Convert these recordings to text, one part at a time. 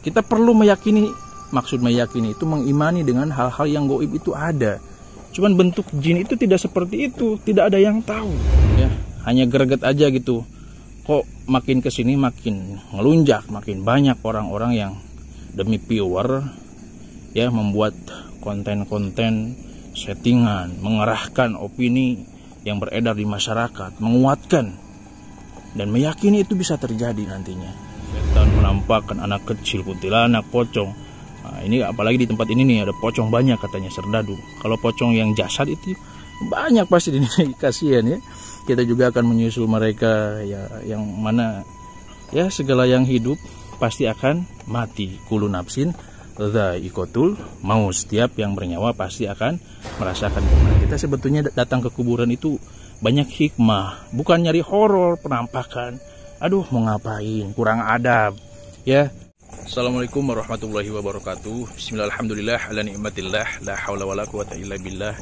Kita perlu meyakini, maksud meyakini itu mengimani dengan hal-hal yang gaib itu ada. Cuman bentuk jin itu tidak seperti itu, tidak ada yang tahu. Ya, hanya greget aja gitu. Kok makin kesini makin ngelunjak, makin banyak orang-orang yang demi viewer ya membuat konten-konten settingan, mengerahkan opini yang beredar di masyarakat, menguatkan dan meyakini itu bisa terjadi nantinya. Setan menampakkan anak kecil, kuntilanak, pocong. Nah, ini apalagi di tempat ini nih ada pocong banyak katanya, serdadu. Kalau pocong yang jasad itu banyak pasti di sini, kasihan ya. Kita juga akan menyusul mereka ya, yang mana ya segala yang hidup pasti akan mati. Kullu nafsin dha'iqatul maut. Setiap yang bernyawa pasti akan merasakan kematian. Kita sebetulnya datang ke kuburan itu banyak hikmah, bukan nyari horor, penampakan. Aduh, mau ngapain? Kurang adab. Ya. Assalamualaikum warahmatullahi wabarakatuh. Bismillah, alhamdulillah, ala ni'matillah, la haula wala quwata illa billah.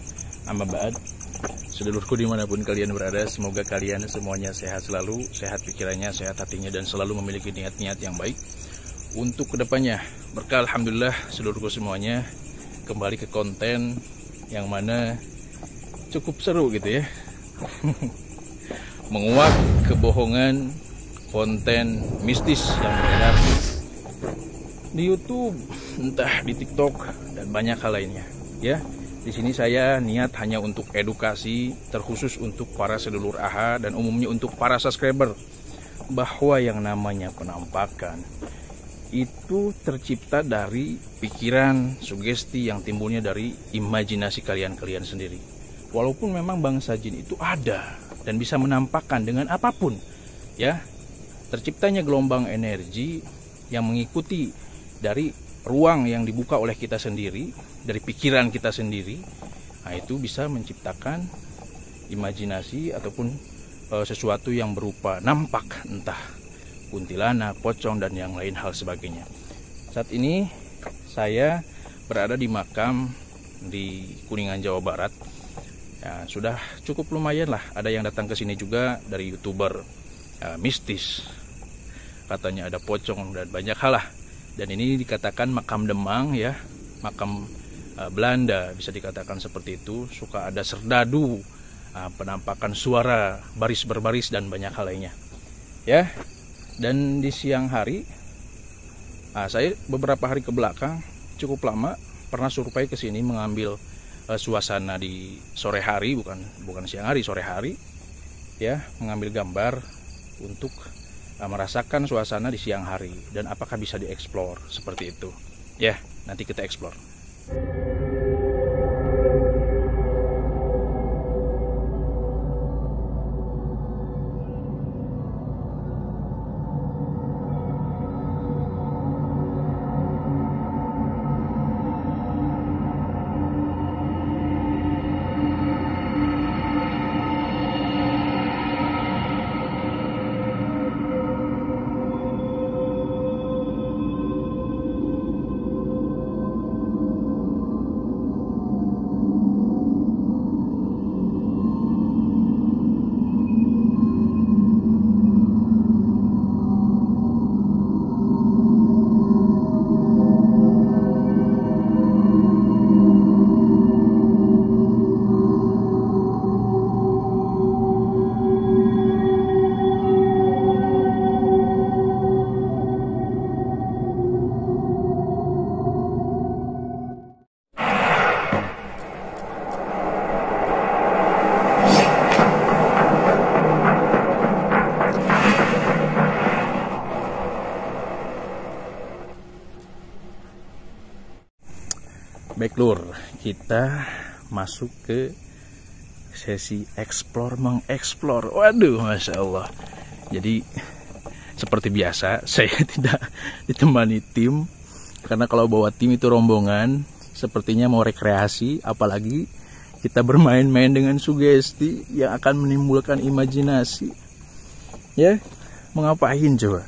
Amma ba'd. Sedulurku dimanapun kalian berada, semoga kalian semuanya sehat selalu, sehat pikirannya, sehat hatinya, dan selalu memiliki niat-niat yang baik untuk kedepannya. Berkah alhamdulillah sedulurku semuanya kembali ke konten yang mana cukup seru gitu ya. Menguak kebohongan konten mistis yang beredar di YouTube, entah di TikTok dan banyak hal lainnya. Ya, di sini saya niat hanya untuk edukasi, terkhusus untuk para sedulur AHA dan umumnya untuk para subscriber, bahwa yang namanya penampakan itu tercipta dari pikiran, sugesti yang timbulnya dari imajinasi kalian sendiri. Walaupun memang bangsa jin itu ada dan bisa menampakkan dengan apapun, ya, terciptanya gelombang energi yang mengikuti dari ruang yang dibuka oleh kita sendiri, dari pikiran kita sendiri. Nah, itu bisa menciptakan imajinasi ataupun sesuatu yang berupa nampak, entah kuntilanak, pocong, dan yang lain hal sebagainya. Saat ini saya berada di makam di Kuningan, Jawa Barat. Ya, sudah cukup lumayan lah, ada yang datang ke sini juga dari YouTuber mistis. Katanya ada pocong dan banyak hal lah. Dan ini dikatakan makam Demang ya, makam Belanda bisa dikatakan seperti itu. Suka ada serdadu, penampakan suara baris berbaris dan banyak hal lainnya. Ya, dan di siang hari, saya beberapa hari ke belakang cukup lama pernah survei ke sini mengambil suasana di sore hari, bukan siang hari, sore hari, ya, mengambil gambar untuk merasakan suasana di siang hari dan apakah bisa dieksplor seperti itu. Ya, nanti kita eksplor. Baik lur, kita masuk ke sesi explore, mengeksplor. Waduh, Masya Allah. Jadi seperti biasa saya tidak ditemani tim, karena kalau bawa tim itu rombongan sepertinya mau rekreasi, apalagi kita bermain-main dengan sugesti yang akan menimbulkan imajinasi. Ya, mau ngapain coba?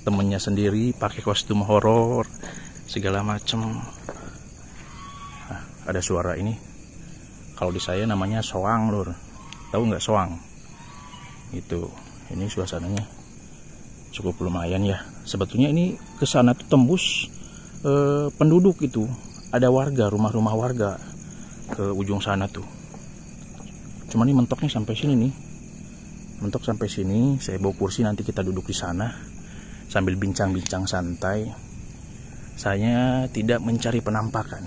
Temennya sendiri pakai kostum horor segala macem. Ada suara ini, kalau di saya namanya soang lur, tahu nggak soang? Itu ini suasananya cukup lumayan ya. Sebetulnya ini ke sana tuh tembus penduduk itu. Ada warga, rumah-rumah warga ke ujung sana tuh. Cuma ini mentoknya sampai sini nih. Mentok sampai sini, saya bawa kursi, nanti kita duduk di sana sambil bincang-bincang santai. Saya tidak mencari penampakan,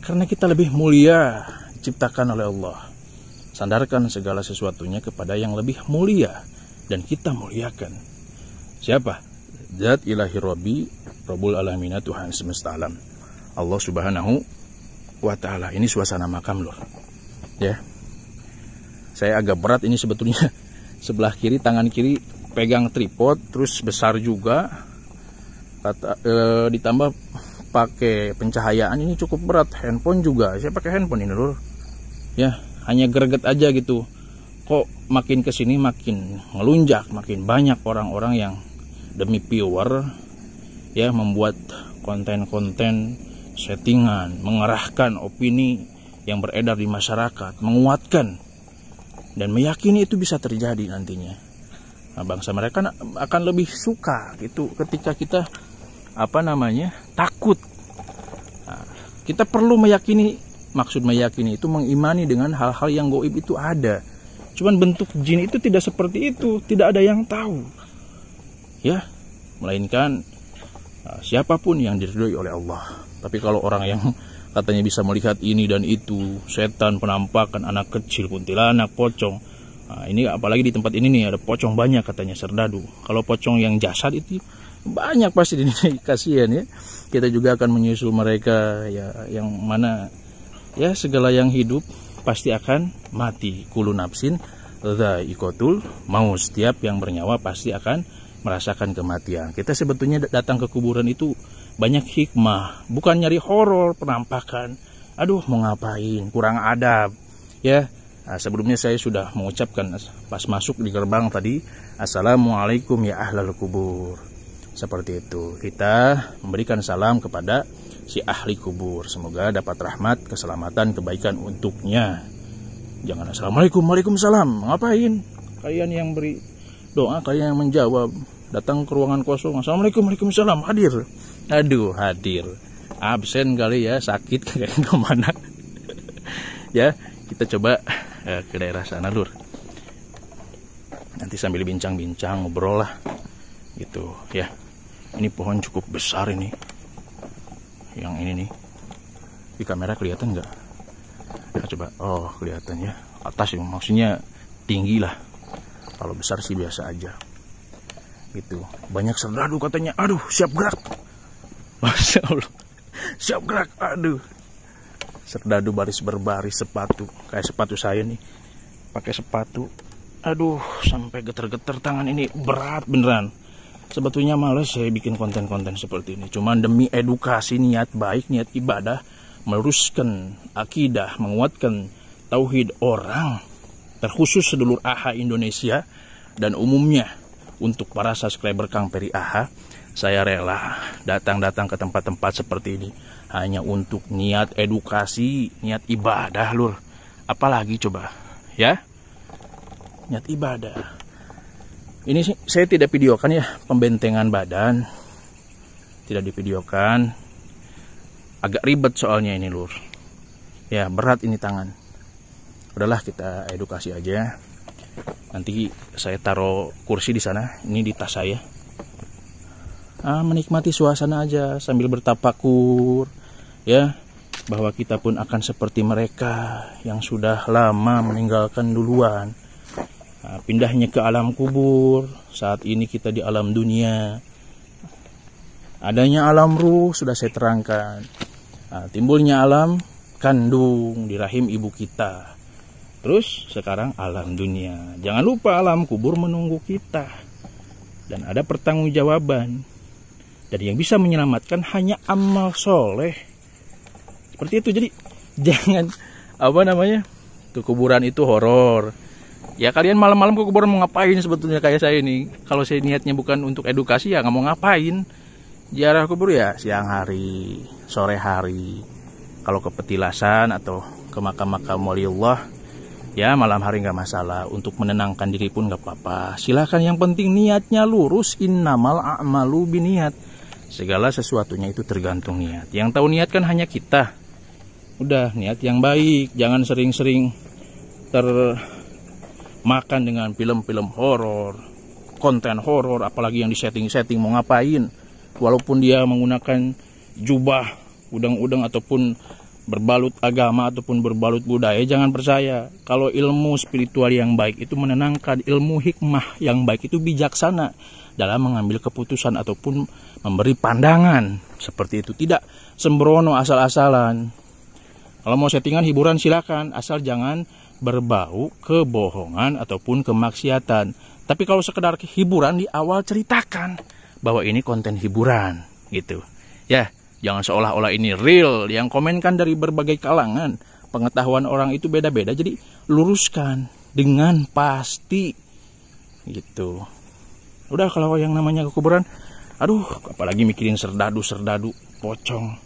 karena kita lebih mulia diciptakan oleh Allah. Sandarkan segala sesuatunya kepada yang lebih mulia, dan kita muliakan. Siapa? Zat ilahi Rabbi, Rabbul Alamina, Tuhan semesta alam, Allah subhanahu wa ta'ala. Ini suasana makam loh ya. Saya agak berat ini sebetulnya. Sebelah kiri, tangan kiri pegang tripod, terus besar juga. Ditambah pakai pencahayaan ini cukup berat. Handphone juga, saya pakai handphone ini lur. Ya, hanya greget aja gitu. Kok makin kesini makin ngelunjak, makin banyak orang-orang yang demi viewer ya membuat konten-konten settingan, mengerahkan opini yang beredar di masyarakat, menguatkan dan meyakini itu bisa terjadi nantinya. Nah, bangsa mereka akan lebih suka gitu ketika kita takut. Nah, kita perlu meyakini, maksud meyakini itu mengimani dengan hal-hal yang gaib itu ada. Cuman bentuk jin itu tidak seperti itu, tidak ada yang tahu. Ya, melainkan siapapun yang diridhoi oleh Allah. Tapi kalau orang yang katanya bisa melihat ini dan itu, setan, penampakan, anak kecil, kuntilanak, pocong. Nah, ini apalagi di tempat ini nih ada pocong banyak katanya, serdadu. Kalau pocong yang jasad itu banyak pasti di sini, kasihan ya. Kita juga akan menyusul mereka ya, yang mana ya segala yang hidup pasti akan mati. Kullu nafsin dha'iqatul maut. Setiap yang bernyawa pasti akan merasakan kematian. Kita sebetulnya datang ke kuburan itu banyak hikmah, bukan nyari horor, penampakan. Aduh, mau ngapain? Kurang adab. Ya. Nah, sebelumnya saya sudah mengucapkan pas masuk di gerbang tadi, Assalamualaikum ya ahlal kubur. Seperti itu. Kita memberikan salam kepada si ahli kubur. Semoga dapat rahmat, keselamatan, kebaikan untuknya. Jangan Assalamualaikum, Waalaikumsalam. Ngapain? Kalian yang beri doa, kalian yang menjawab. Datang ke ruangan kosong, Assalamualaikum, Waalaikumsalam, hadir. Aduh, hadir. Absen kali ya, sakit kayak kemana. Ya, kita coba ke daerah sana lur. Nanti sambil bincang-bincang, ngobrol lah. Gitu ya. Ini pohon cukup besar ini. Yang ini nih. Di kamera kelihatan nggak? Nah, coba. Oh, kelihatan ya. Atas ya, maksudnya tinggi lah. Kalau besar sih biasa aja. Gitu. Banyak serdadu katanya. Aduh, siap gerak. Masya Allah. Siap gerak. Aduh. Serdadu baris berbaris, sepatu. Kayak sepatu saya nih. Pakai sepatu. Aduh, sampai getar-getar tangan ini. Berat beneran. Sebetulnya males saya bikin konten-konten seperti ini. Cuman demi edukasi, niat baik, niat ibadah. Meluruskan akidah, menguatkan tauhid orang. Terkhusus sedulur AHA Indonesia. Dan umumnya. Untuk para subscriber Kang Peri AHA, saya rela datang-datang ke tempat-tempat seperti ini hanya untuk niat edukasi, niat ibadah lur. Apalagi coba, ya? Niat ibadah. Ini saya tidak videokan ya, pembentengan badan. Tidak divideokan. Agak ribet soalnya ini lur. Ya, berat ini tangan. Udahlah kita edukasi aja. Nanti saya taruh kursi di sana, ini di tas saya. Menikmati suasana aja sambil bertapakur, ya, bahwa kita pun akan seperti mereka yang sudah lama meninggalkan duluan. Pindahnya ke alam kubur, saat ini kita di alam dunia. Adanya alam ruh sudah saya terangkan. Timbulnya alam kandung di rahim ibu kita. Terus sekarang alam dunia. Jangan lupa alam kubur menunggu kita. Dan ada pertanggungjawaban. Dan yang bisa menyelamatkan hanya amal soleh. Seperti itu. Jadi jangan tuh kuburan itu horor. Ya kalian malam-malam ke kuburan mau ngapain sebetulnya kayak saya ini. Kalau saya niatnya bukan untuk edukasi ya nggak mau ngapain. Ziarah kubur ya siang hari, sore hari. Kalau ke petilasan atau ke makam-makam waliullah Ya malam hari nggak masalah, untuk menenangkan diri pun nggak apa-apa. Silahkan, yang penting niatnya lurus. Innamal a'malu biniat. Segala sesuatunya itu tergantung niat. Yang tahu niat kan hanya kita. Udah, niat yang baik. Jangan sering-sering termakan dengan film-film horor, konten horor, apalagi yang disetting-setting mau ngapain. Walaupun dia menggunakan jubah, udang-udang, ataupun berbalut agama ataupun berbalut budaya, jangan percaya. Kalau ilmu spiritual yang baik itu menenangkan, ilmu hikmah yang baik itu bijaksana dalam mengambil keputusan ataupun memberi pandangan. Seperti itu, tidak sembrono asal-asalan. Kalau mau settingan hiburan silakan, asal jangan berbau kebohongan ataupun kemaksiatan. Tapi kalau sekedar hiburan, di awal ceritakan bahwa ini konten hiburan gitu. Ya, jangan seolah-olah ini real. Yang komenkan dari berbagai kalangan, pengetahuan orang itu beda-beda, jadi luruskan dengan pasti gitu. Udah, kalau yang namanya kekuburan, aduh, apalagi mikirin serdadu, pocong,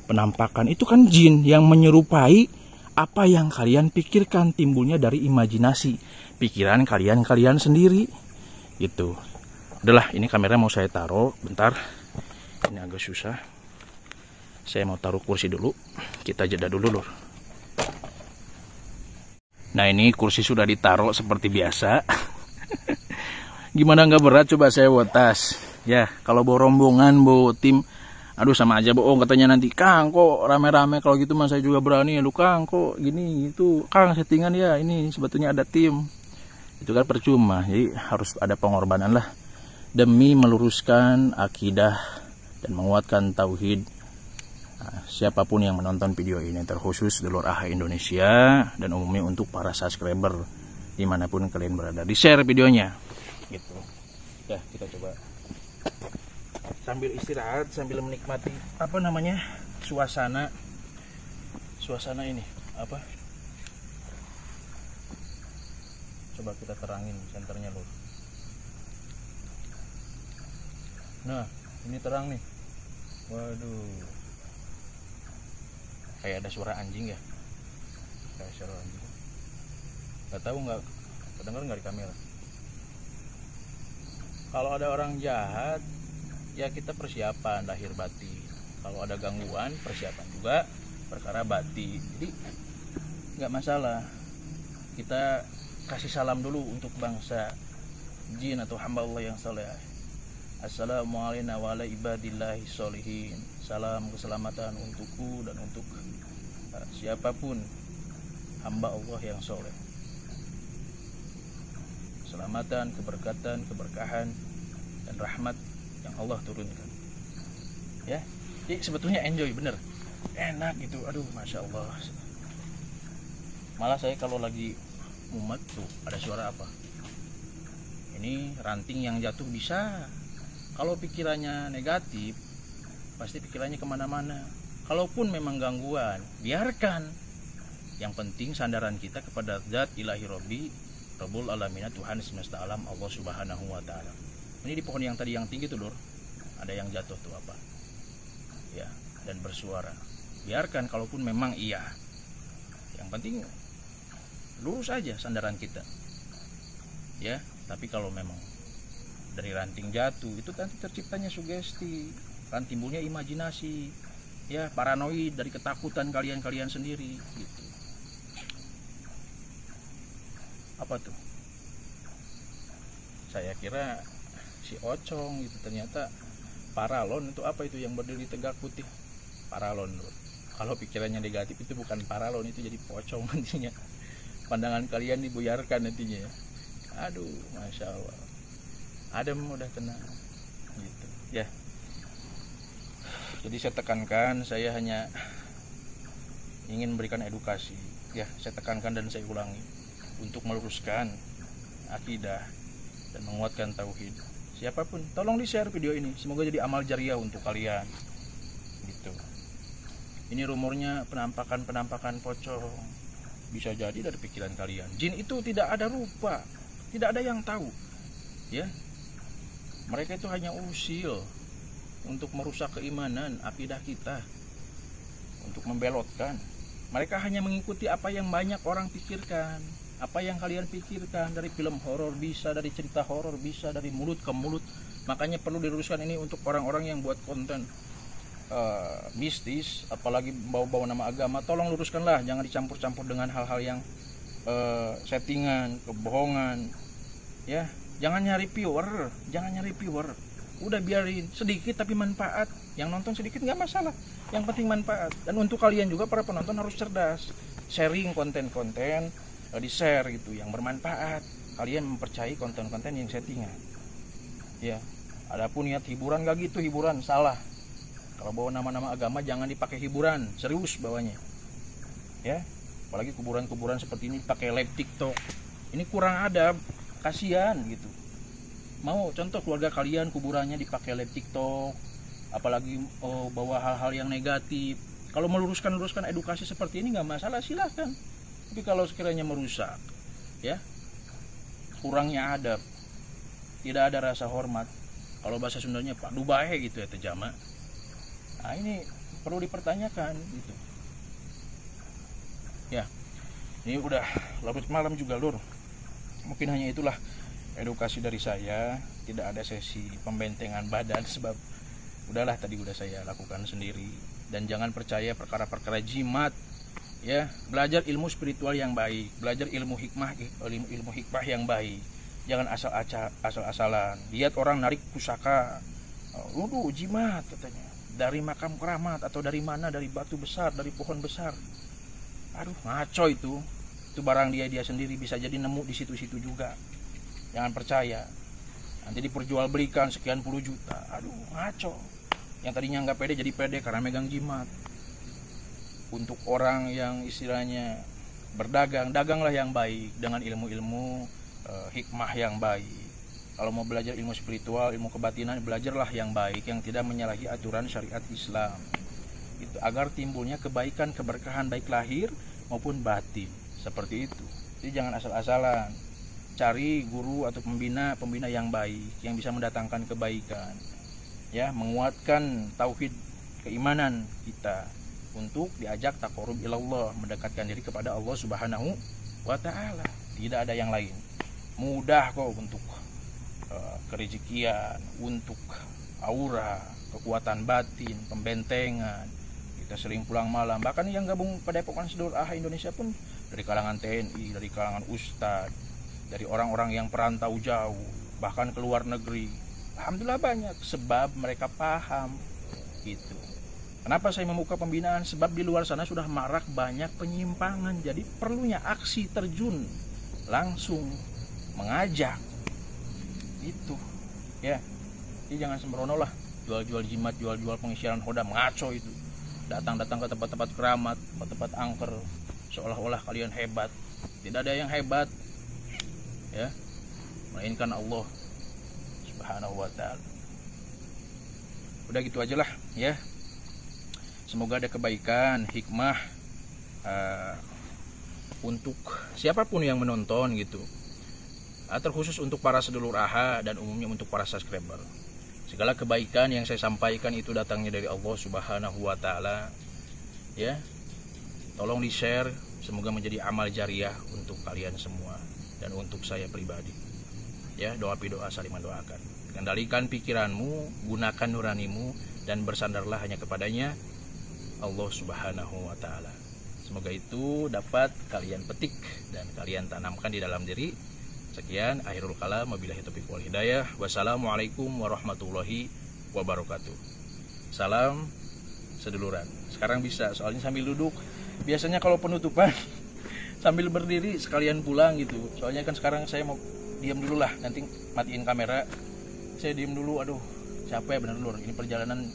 penampakan, itu kan jin yang menyerupai apa yang kalian pikirkan, timbulnya dari imajinasi pikiran kalian sendiri gitu. Udahlah, ini kamera mau saya taruh bentar, ini agak susah. Saya mau taruh kursi dulu, kita jeda dulu lur. Nah, ini kursi sudah ditaruh seperti biasa. Gimana, nggak berat? Coba saya bawa tas. Ya, kalau bawa rombongan, bawa tim, aduh sama aja bohong. Katanya nanti, Kang kok rame-rame, kalau gitu mas saya juga berani. Lu Kang kok gini, itu Kang settingan ya, ini sebetulnya ada tim. Itu kan percuma, jadi harus ada pengorbanan lah. Demi meluruskan akidah dan menguatkan tauhid. Nah, siapapun yang menonton video ini, terkhusus dulur AH Indonesia dan umumnya untuk para subscriber dimanapun kalian berada, di share videonya gitu. Ya, kita coba sambil istirahat, sambil menikmati apa namanya, suasana ini apa, coba kita terangin senternya lur. Nah, ini terang nih. Waduh, kayak ada suara anjing ya, kayak suara anjing. Gak tahu, nggak kedengar nggak di kamera. Kalau ada orang jahat, ya kita persiapan lahir batin. Kalau ada gangguan, persiapan juga perkara batin. Jadi nggak masalah. Kita kasih salam dulu untuk bangsa jin atau hamba Allah yang saleh. Assalamualaikum warahmatullahi wabarakatuh. Salam keselamatan untukku dan untuk siapapun hamba Allah yang soleh. Keselamatan, keberkatan, keberkahan, dan rahmat yang Allah turunkan. Ya, jadi sebetulnya enjoy, bener, enak gitu. Aduh, masya Allah. Malah saya kalau lagi mumet tuh ada suara apa? Ini ranting yang jatuh bisa. Kalau pikirannya negatif, pasti pikirannya kemana-mana. Kalaupun memang gangguan, biarkan. Yang penting sandaran kita kepada Zat Ilahi Robbi, Rabbul Alamin, Tuhan semesta alam, Allah Subhanahu wa Ta'ala. Ini di pohon yang tadi yang tinggi tuh lur, ada yang jatuh tuh apa? Ya, dan bersuara. Biarkan, kalaupun memang iya. Yang penting lurus aja sandaran kita. Ya, tapi kalau memang dari ranting jatuh, itu kan terciptanya sugesti, kan timbulnya imajinasi, ya, paranoid dari ketakutan kalian sendiri gitu. Apa tuh? Saya kira si Ocong gitu, ternyata paralon. Itu apa itu yang berdiri tegak putih? Paralon loh. Kalau pikirannya negatif itu bukan paralon, itu jadi pocong nantinya. Pandangan kalian dibuyarkan nantinya ya. Aduh, masya Allah. Adem, udah tenang gitu ya. Jadi saya tekankan, saya hanya ingin memberikan edukasi ya. Saya tekankan dan saya ulangi untuk meluruskan akidah dan menguatkan tauhid. Siapapun, tolong di-share video ini, semoga jadi amal jariah untuk kalian gitu. Ini rumornya penampakan pocong, bisa jadi dari pikiran kalian. Jin itu tidak ada rupa, tidak ada yang tahu ya. Mereka itu hanya usil untuk merusak keimanan, akidah kita, untuk membelotkan. Mereka hanya mengikuti apa yang banyak orang pikirkan. Apa yang kalian pikirkan dari film horor bisa, dari cerita horor bisa, dari mulut ke mulut. Makanya perlu diluruskan ini untuk orang-orang yang buat konten mistis, apalagi bawa-bawa nama agama. Tolong luruskanlah, jangan dicampur-campur dengan hal-hal yang settingan, kebohongan. Ya, jangan nyari viewer, udah biarin sedikit tapi manfaat. Yang nonton sedikit nggak masalah, yang penting manfaat. Dan untuk kalian juga para penonton harus cerdas, sharing konten-konten, di share gitu yang bermanfaat. Kalian mempercayai konten-konten yang settingan. Ya, adapun niat hiburan gak gitu, hiburan salah. Kalau bawa nama-nama agama jangan dipakai hiburan, serius bawanya. Ya, apalagi kuburan-kuburan seperti ini pakai live TikTok. Ini kurang adab, kasihan gitu. Mau contoh keluarga kalian kuburannya dipakai live TikTok, apalagi bawa hal-hal yang negatif. Kalau meluruskan edukasi seperti ini nggak masalah, silahkan. Tapi kalau sekiranya merusak, ya, kurangnya adab, tidak ada rasa hormat. Kalau bahasa Sundanya Pak Dubahe gitu ya terjama. Nah ini perlu dipertanyakan gitu. Ya, ini udah larut malam juga lur. Mungkin hanya itulah edukasi dari saya. Tidak ada sesi pembentengan badan sebab udahlah tadi udah saya lakukan sendiri. Dan jangan percaya perkara-perkara jimat. Ya, belajar ilmu spiritual yang baik, belajar ilmu hikmah yang baik. Jangan asal-asalan. Lihat orang narik pusaka, jimat katanya, dari makam keramat atau dari mana, dari batu besar, dari pohon besar. Aduh, ngaco itu barang dia sendiri, bisa jadi nemu di situ-situ juga. Jangan percaya, nanti diperjualbelikan sekian puluh juta. Aduh, ngaco. Yang tadinya nggak pede jadi pede karena megang jimat. Untuk orang yang istilahnya berdagang, daganglah yang baik dengan ilmu-ilmu hikmah yang baik. Kalau mau belajar ilmu spiritual, ilmu kebatinan, belajarlah yang baik, yang tidak menyalahi aturan syariat Islam. Itu agar timbulnya kebaikan, keberkahan baik lahir maupun batin. Seperti itu. Jadi jangan asal-asalan. Cari guru atau pembina yang baik, yang bisa mendatangkan kebaikan. Ya, menguatkan tauhid keimanan kita untuk diajak taqarrub ilallah, mendekatkan diri kepada Allah Subhanahu wa taala. Tidak ada yang lain. Mudah kok untuk kerezekian, untuk aura, kekuatan batin, pembentengan. Kita sering pulang malam, bahkan yang gabung pada Padepokan Sedulur AHA Indonesia pun dari kalangan TNI, dari kalangan ustadz, dari orang-orang yang perantau jauh, bahkan ke luar negeri. Alhamdulillah banyak, sebab mereka paham gitu. Kenapa saya membuka pembinaan? Sebab di luar sana sudah marak banyak penyimpangan. Jadi perlunya aksi terjun langsung mengajak itu, ya. Jadi jangan sembrono lah, jual-jual jimat, jual-jual pengisian hodam, ngaco itu. Datang-datang ke tempat-tempat keramat, tempat-tempat angker, seolah-olah kalian hebat. Tidak ada yang hebat, ya, melainkan Allah Subhanahu wa taala. Udah gitu aja lah, ya. Semoga ada kebaikan, hikmah untuk siapapun yang menonton gitu. Terkhusus untuk para sedulur AHA dan umumnya untuk para subscriber. Segala kebaikan yang saya sampaikan itu datangnya dari Allah Subhanahu wa taala. Ya. Tolong di-share, semoga menjadi amal jariah untuk kalian semua dan untuk saya pribadi. Ya, doa saling mendoakan. Kendalikan pikiranmu, gunakan nuranimu dan bersandarlah hanya kepadanya, Allah Subhanahu wa taala. Semoga itu dapat kalian petik dan kalian tanamkan di dalam diri. Sekian, akhirul kalam, wabillahi taufiq wal hidayah. Wassalamualaikum warahmatullahi wabarakatuh. Salam seduluran. Sekarang bisa, soalnya sambil duduk. Biasanya kalau penutupan sambil berdiri sekalian pulang gitu. Soalnya kan sekarang saya mau diam dulu lah, nanti matiin kamera. Saya diam dulu, aduh capek bener lur. Ini perjalanan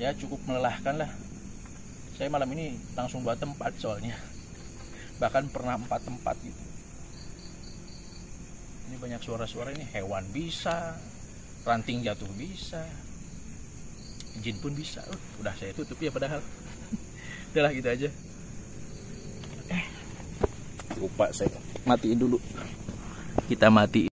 ya cukup melelahkan lah. Saya malam ini langsung 2 tempat soalnya. Bahkan pernah 4 tempat gitu. Ini banyak suara-suara ini, hewan bisa, ranting jatuh bisa, jin pun bisa. Udah saya tutup ya padahal. Udahlah gitu aja. Lupa saya matiin dulu. Kita matiin.